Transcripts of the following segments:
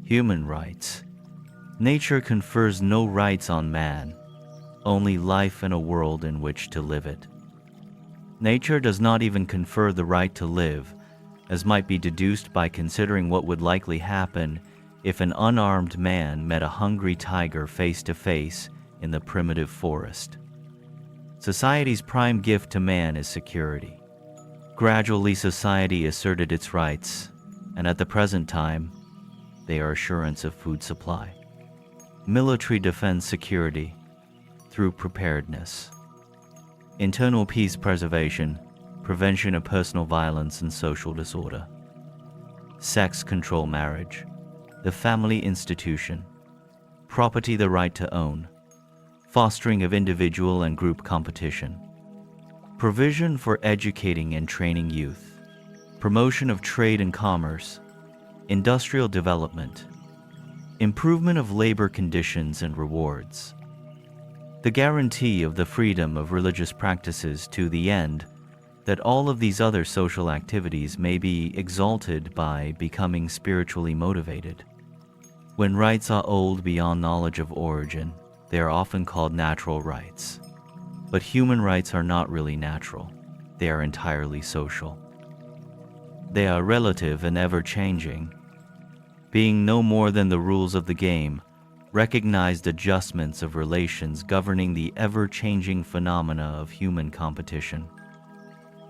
Human rights. Nature confers no rights on man, only life and a world in which to live it. Nature does not even confer the right to live, as might be deduced by considering what would likely happen if an unarmed man met a hungry tiger face to face in the primitive forest. Society's prime gift to man is security. Gradually, society asserted its rights, and at the present time, they are assurance of food supply. Military defends security through preparedness. Internal peace preservation, prevention of personal violence and social disorder. Sex control marriage, the family institution. Property the right to own. Fostering of individual and group competition. Provision for educating and training youth. Promotion of trade and commerce. Industrial development. Improvement of labor conditions and rewards. The guarantee of the freedom of religious practices to the end that all of these other social activities may be exalted by becoming spiritually motivated. When rights are old beyond knowledge of origin, they are often called natural rights. But human rights are not really natural. They are entirely social. They are relative and ever-changing, being no more than the rules of the game, recognized adjustments of relations governing the ever-changing phenomena of human competition.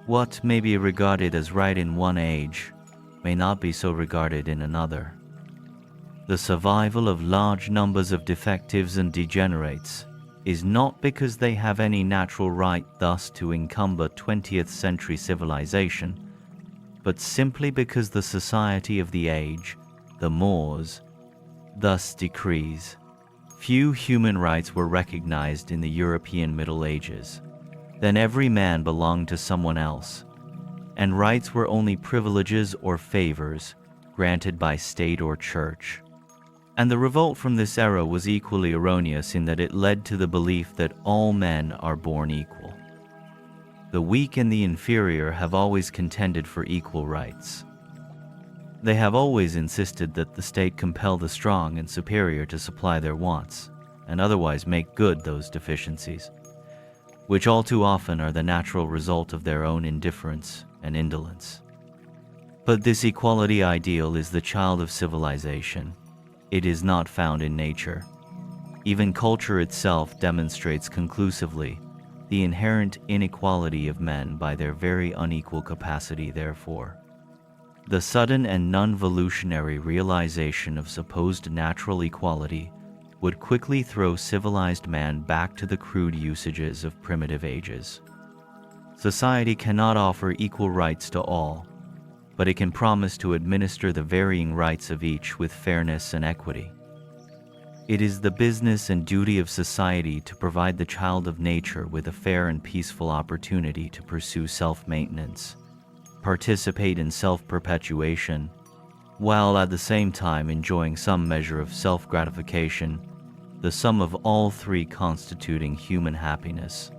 What may be regarded as right in one age may not be so regarded in another. The survival of large numbers of defectives and degenerates is not because they have any natural right thus to encumber 20th century civilization, but simply because the society of the age, the mores, thus decrees. Few human rights were recognized in the European Middle Ages. Then every man belonged to someone else, and rights were only privileges or favors granted by state or church. And the revolt from this era was equally erroneous in that it led to the belief that all men are born equal. The weak and the inferior have always contended for equal rights. They have always insisted that the state compel the strong and superior to supply their wants, and otherwise make good those deficiencies, which all too often are the natural result of their own indifference and indolence. But this equality ideal is the child of civilization. It is not found in nature. Even culture itself demonstrates conclusively the inherent inequality of men by their very unequal capacity, therefore. The sudden and non-volutionary realization of supposed natural equality would quickly throw civilized man back to the crude usages of primitive ages. Society cannot offer equal rights to all, but it can promise to administer the varying rights of each with fairness and equity. It is the business and duty of society to provide the child of nature with a fair and peaceful opportunity to pursue self-maintenance, participate in self-perpetuation, while at the same time enjoying some measure of self-gratification, the sum of all three constituting human happiness.